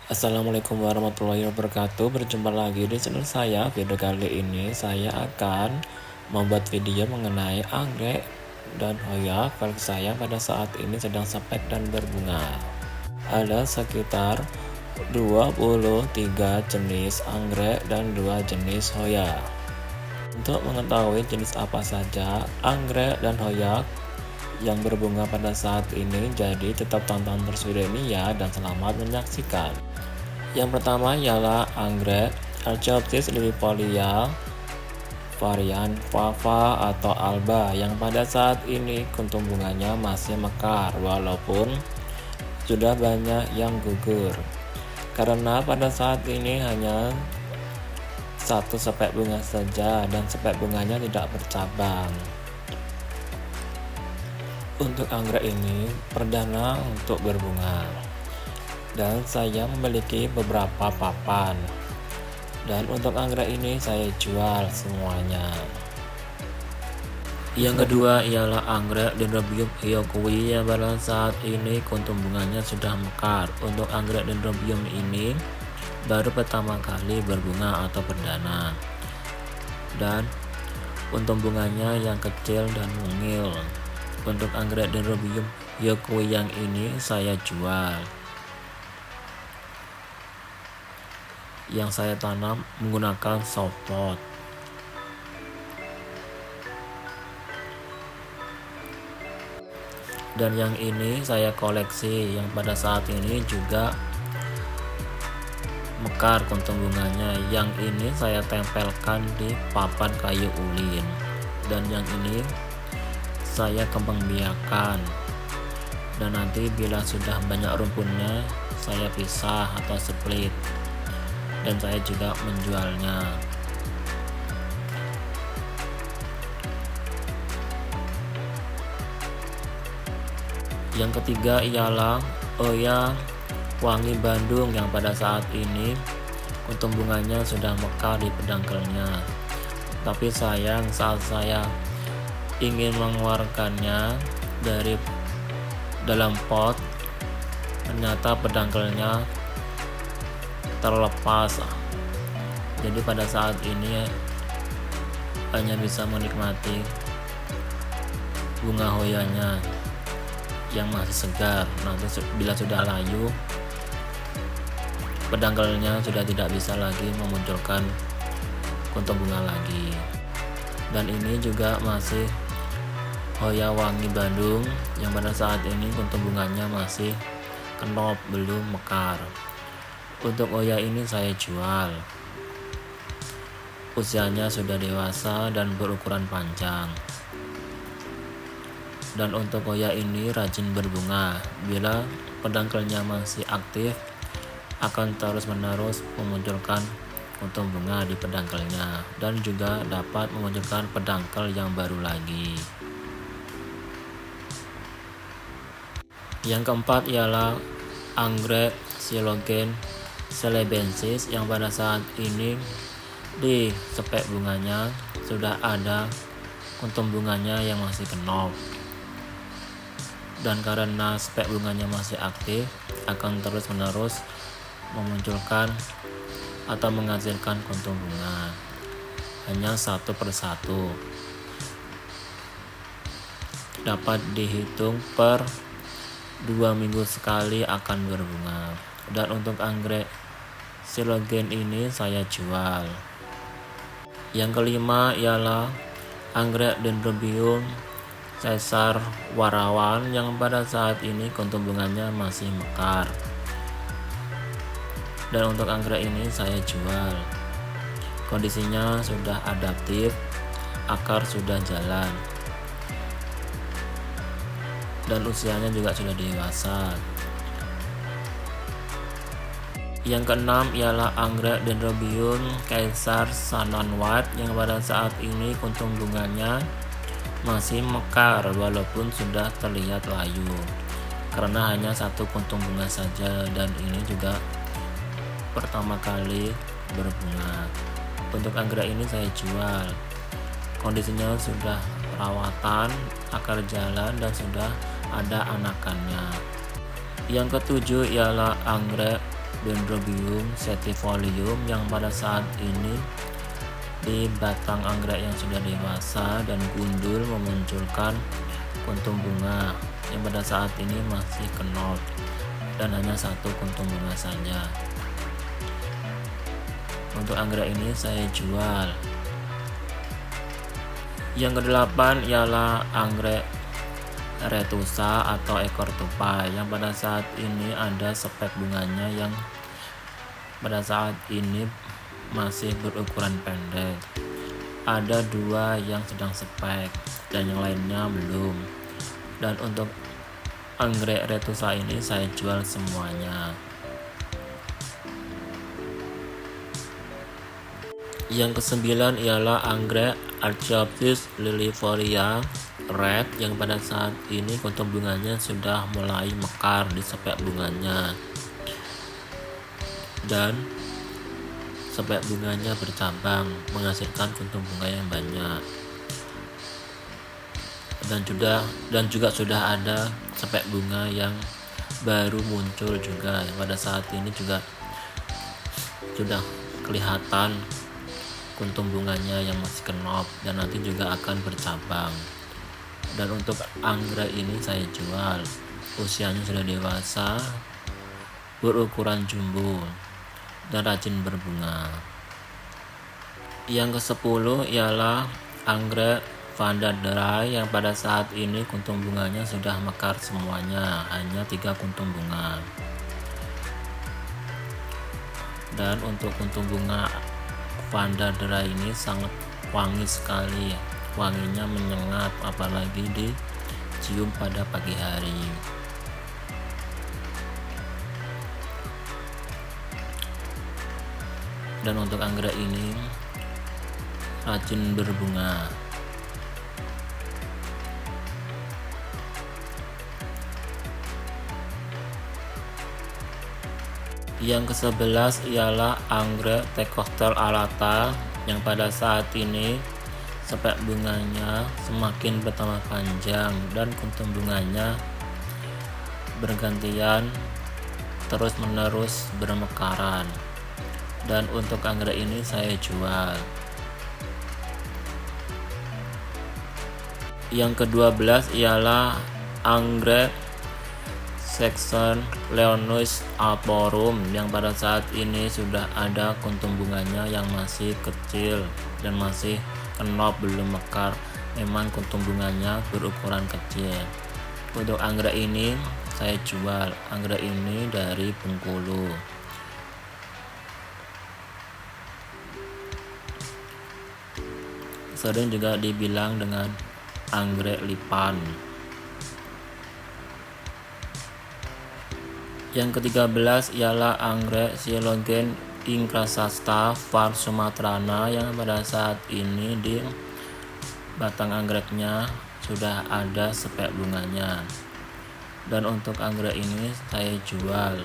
Assalamualaikum warahmatullahi wabarakatuh. Berjumpa lagi di channel saya. Video kali ini saya akan membuat video mengenai anggrek dan hoya kalau saya pada saat ini sedang sepek dan berbunga. Ada sekitar 23 jenis anggrek dan 2 jenis hoya. Untuk mengetahui jenis apa saja anggrek dan hoya yang berbunga pada saat ini, jadi tetap tonton terus video ini ya, dan selamat menyaksikan. Yang pertama ialah anggrek Archaeopsis lilifolia varian Fava atau Alba, yang pada saat ini kuntum bunganya masih mekar walaupun sudah banyak yang gugur, karena pada saat ini hanya satu sepek bunga saja dan sepek bunganya tidak bercabang. Untuk anggrek ini perdana untuk berbunga, dan saya memiliki beberapa papan, dan untuk anggrek ini saya jual semuanya. Yang kedua ialah anggrek Dendrobium hyokui yang pada saat ini kuntum bunganya sudah mekar. Untuk anggrek Dendrobium ini baru pertama kali berbunga atau perdana, dan kuntum bunganya yang kecil dan mungil. Untuk anggrek Dendrobium hyokui yang ini saya jual. Yang saya tanam menggunakan soft pot. Dan yang ini saya koleksi, yang pada saat ini juga mekar kuntum bunganya. Yang ini saya tempelkan di papan kayu ulin, dan yang ini saya kembang biakan, dan nanti bila sudah banyak rumpunnya saya pisah atau split, dan saya juga menjualnya. Yang ketiga ialah Oya Wangi Bandung, yang pada saat ini kuntum bunganya sudah mekar di pedangkelnya, tapi sayang saat saya ingin mengeluarkannya dari dalam pot, ternyata pedangkelnya terlepas. Jadi pada saat ini hanya bisa menikmati bunga hoyanya yang masih segar. Nanti bila sudah layu, pedangkelnya sudah tidak bisa lagi memunculkan kuntum bunga lagi. Dan ini juga masih Hoya Wangi Bandung, yang pada saat ini kuntum bunganya masih kenop, belum mekar. Untuk Hoya ini saya jual. Usianya sudah dewasa dan berukuran panjang. Dan untuk Hoya ini rajin berbunga. Bila pedangkelnya masih aktif, akan terus-menerus memunculkan kuntum bunga di pedangkelnya, dan juga dapat memunculkan pedangkel yang baru lagi. Yang keempat ialah anggrek Silogen celebensis, yang pada saat ini di sepek bunganya sudah ada kuntum bunganya yang masih kenop, dan karena spek bunganya masih aktif akan terus-menerus memunculkan atau menghasilkan kuntum bunga hanya satu persatu. Dapat dihitung per 2 minggu sekali akan berbunga. Dan untuk anggrek Silogen ini saya jual. Yang kelima ialah anggrek Dendrobium Caesar warawan, yang pada saat ini kuntum bunganya masih mekar. Dan untuk anggrek ini saya jual. Kondisinya sudah adaptif, akar sudah jalan, dan usianya juga sudah dewasa. Yang keenam ialah anggrek Dendrobium Caesar Sananwat, yang pada saat ini kuntum bunganya masih mekar walaupun sudah terlihat layu, karena hanya satu kuntum bunga saja, dan ini juga pertama kali berbunga. Untuk anggrek ini saya jual. Kondisinya sudah perawatan, akar jalan, dan sudah ada anakannya. Yang ketujuh ialah anggrek Dendrobium sativolium yang pada saat ini di batang anggrek yang sudah dewasa dan gundul memunculkan kuntum bunga yang pada saat ini masih knot dan hanya satu kuntum bunga saja. Untuk anggrek ini saya jual. Yang ke-8 ialah anggrek retusa atau ekor tupai yang pada saat ini ada spek bunganya yang pada saat ini masih berukuran pendek. Ada 2 yang sedang spek dan yang lainnya belum. Dan untuk anggrek retusa ini saya jual semuanya. Yang ke-9 ialah anggrek Archiopsis lilifolia red yang pada saat ini kuntum bunganya sudah mulai mekar di spek bunganya dan spek bunganya bercabang menghasilkan kuntum bunga yang banyak, dan juga sudah ada spek bunga yang baru muncul juga yang pada saat ini juga sudah kelihatan kuntum bunganya yang masih kenop dan nanti juga akan bercabang. Dan untuk anggrek ini saya jual, usianya sudah dewasa, berukuran jumbo dan rajin berbunga. Yang ke-10 ialah anggrek Vanda Dry yang pada saat ini kuntum bunganya sudah mekar semuanya, hanya 3 kuntum bunga. Dan untuk kuntum bunga Vanda Dry ini sangat wangi sekali, wanginya menyengat apalagi dicium pada pagi hari. Dan untuk anggrek ini rajin berbunga. Yang ke-11 ialah anggrek Tecostel alata yang pada saat ini spek bunganya semakin bertambah panjang dan kuntum bunganya bergantian terus menerus bermekaran. Dan untuk anggrek ini saya jual. Yang ke-12 ialah anggrek Saxon Leonis alporum yang pada saat ini sudah ada kuntum bunganya yang masih kecil dan masih kenop, belum mekar. Memang kuntum bunganya berukuran kecil. Untuk anggrek ini saya jual. Anggrek ini dari Bengkulu. Sering juga dibilang dengan anggrek lipan. Yang ke-13 ialah anggrek Silogen incrasasta var sumatrana yang pada saat ini di batang anggreknya sudah ada spek bunganya. Dan untuk anggrek ini saya jual.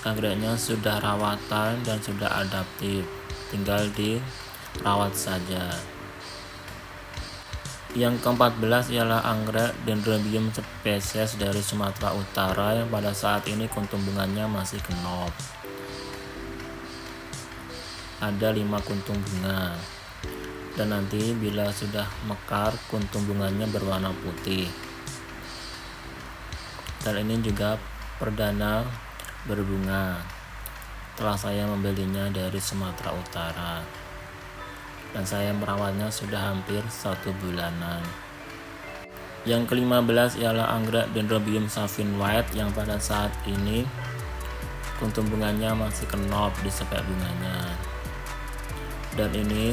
Anggreknya sudah rawatan dan sudah adaptif, tinggal dirawat saja. Yang ke-14 ialah anggrek Dendrobium spesies dari Sumatera Utara yang pada saat ini kuntum bunganya masih kenop. Ada 5 kuntum bunga. Dan nanti bila sudah mekar kuntum bunganya berwarna putih. Dan ini juga perdana berbunga. Setelah saya membelinya dari Sumatera Utara. Dan saya merawatnya sudah hampir 1 bulanan. Yang ke-15 ialah anggrek Dendrobium Savin White yang pada saat ini kuntum bunganya masih kenop di spek bunganya. Dan ini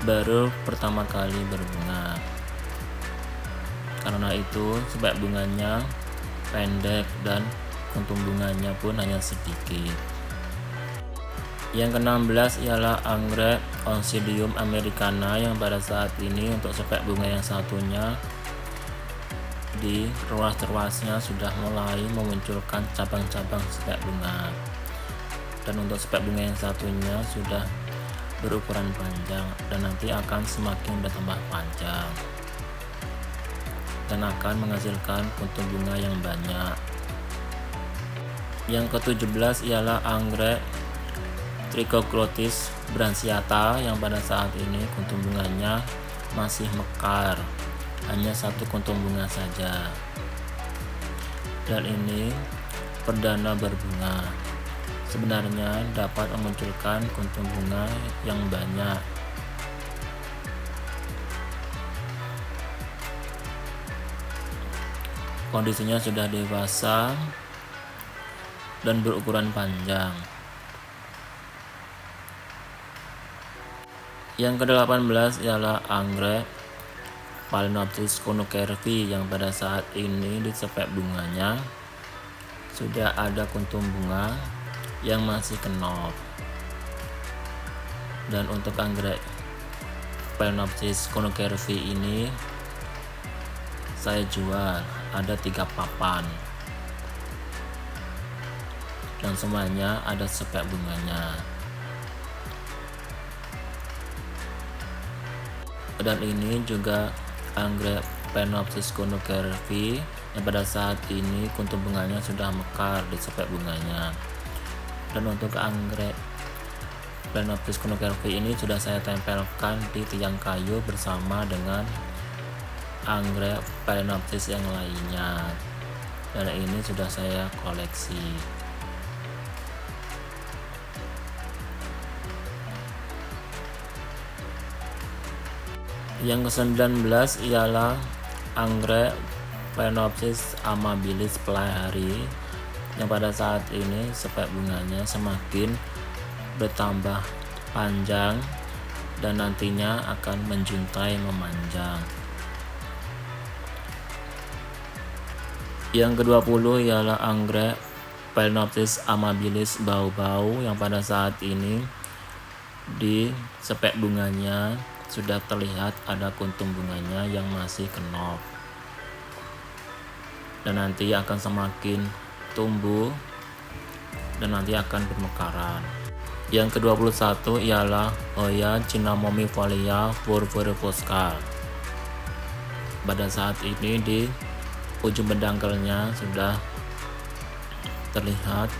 baru pertama kali berbunga. Karena itu spek bunganya pendek dan kuntum bunganya pun hanya sedikit. Yang ke-16 ialah anggrek Oncidium americana yang pada saat ini untuk spek bunga yang satunya di ruas-ruasnya sudah mulai memunculkan cabang-cabang spek bunga. Dan untuk spek bunga yang satunya sudah berukuran panjang dan nanti akan semakin bertambah panjang dan akan menghasilkan kuntum bunga yang banyak. Yang ke-17 ialah anggrek Trichoglotis branchiata yang pada saat ini kuntum bunganya masih mekar, hanya satu kuntum bunga saja. Dan ini perdana berbunga. Sebenarnya dapat memunculkan kuntum bunga yang banyak. Kondisinya sudah dewasa dan berukuran panjang. Yang ke-18 ialah anggrek Phalaenopsis conocervi yang pada saat ini di sepek bunganya sudah ada kuntum bunga yang masih kenop. Dan untuk anggrek Phalaenopsis conocervi ini saya jual, ada 3 papan dan semuanya ada sepek bunganya. Dan ini juga anggrek Phalaenopsis conocervi yang pada saat ini kuntum bunganya sudah mekar di sepek bunganya. Dan untuk anggrek Phalaenopsis conocervi ini sudah saya tempelkan di tiang kayu bersama dengan anggrek Phalaenopsis yang lainnya. Dan ini sudah saya koleksi. Yang ke-19 ialah anggrek Phalaenopsis amabilis Plehari yang pada saat ini sepek bunganya semakin bertambah panjang dan nantinya akan menjuntai memanjang. Yang ke-20 ialah anggrek Phalaenopsis amabilis bau-bau yang pada saat ini di sepek bunganya sudah terlihat ada kuntum bunganya yang masih kenop dan nanti akan semakin tumbuh dan nanti akan bermekaran. Yang ke-21 ialah Hoya cinnamomifolia purpurifusca. Pada saat ini di ujung pedangkelnya sudah terlihat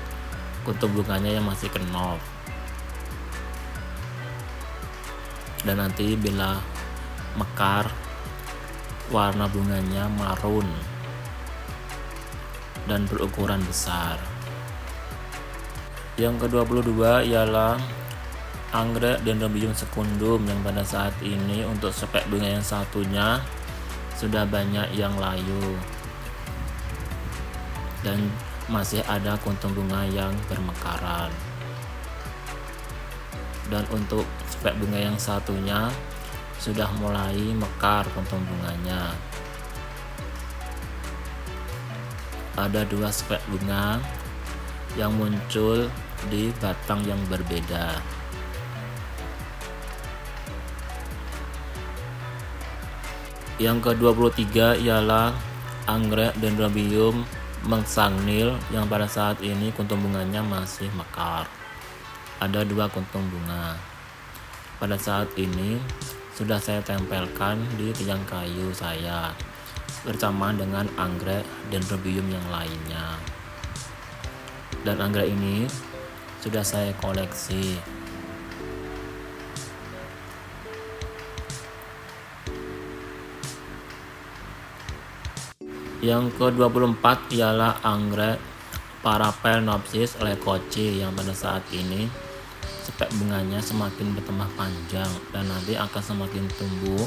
kuntum bunganya yang masih kenop. Dan nanti bila mekar warna bunganya marun dan berukuran besar. Yang ke-22 ialah anggrek Dendrobium secundum yang pada saat ini untuk sepek bunga yang satunya sudah banyak yang layu dan masih ada kuntum bunga yang bermekaran. Dan untuk spek bunga yang satunya sudah mulai mekar kuntum bunganya. Ada 2 spek bunga yang muncul di batang yang berbeda. Yang ke-23 ialah anggrek Dendrobium mensangnil yang pada saat ini kuntum bunganya masih mekar. Ada 2 kuntum bunga. Pada saat ini sudah saya tempelkan di tiang kayu saya bersama dengan anggrek Dendrobium yang lainnya. Dan anggrek ini sudah saya koleksi. Yang ke-24 ialah anggrek Paraphalaenopsis leucochae yang pada saat ini sepek bunganya semakin bertambah panjang dan nanti akan semakin tumbuh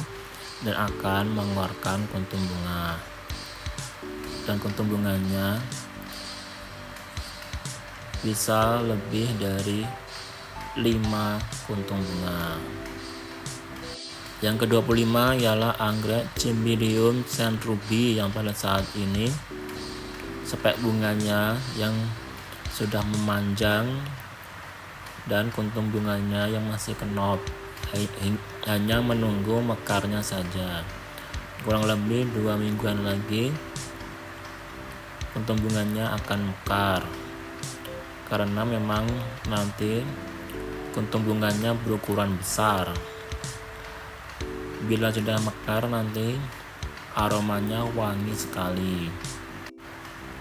dan akan mengeluarkan kuntum bunga. Dan kuntum bunganya bisa lebih dari 5 kuntum bunga. Yang ke-25 ialah anggrek Cymbidium centrubi yang pada saat ini sepek bunganya yang sudah memanjang dan kuntum bunganya yang masih kenop, hanya menunggu mekarnya saja. Kurang lebih 2 mingguan lagi kuntum bunganya akan mekar, karena memang nanti kuntum bunganya berukuran besar. Bila sudah mekar nanti aromanya wangi sekali.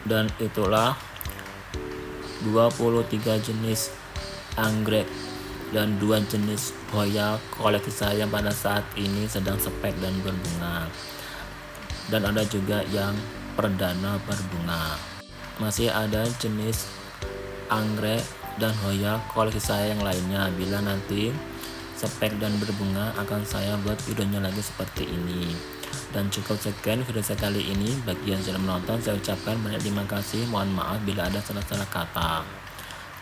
Dan itulah 23 jenis anggrek dan 2 jenis hoya koleksi saya pada saat ini sedang spek dan berbunga, dan ada juga yang perdana berbunga. Masih ada jenis anggrek dan hoya koleksi saya yang lainnya. Bila nanti spek dan berbunga akan saya buat videonya lagi seperti ini. Dan cukup sekian video saya kali ini. Bagi yang sudah menonton, saya ucapkan banyak terima kasih. Mohon maaf bila ada salah-salah kata.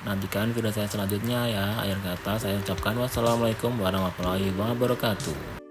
Nantikan video saya selanjutnya ya. Akhir kata saya ucapkan wassalamualaikum warahmatullahi wabarakatuh.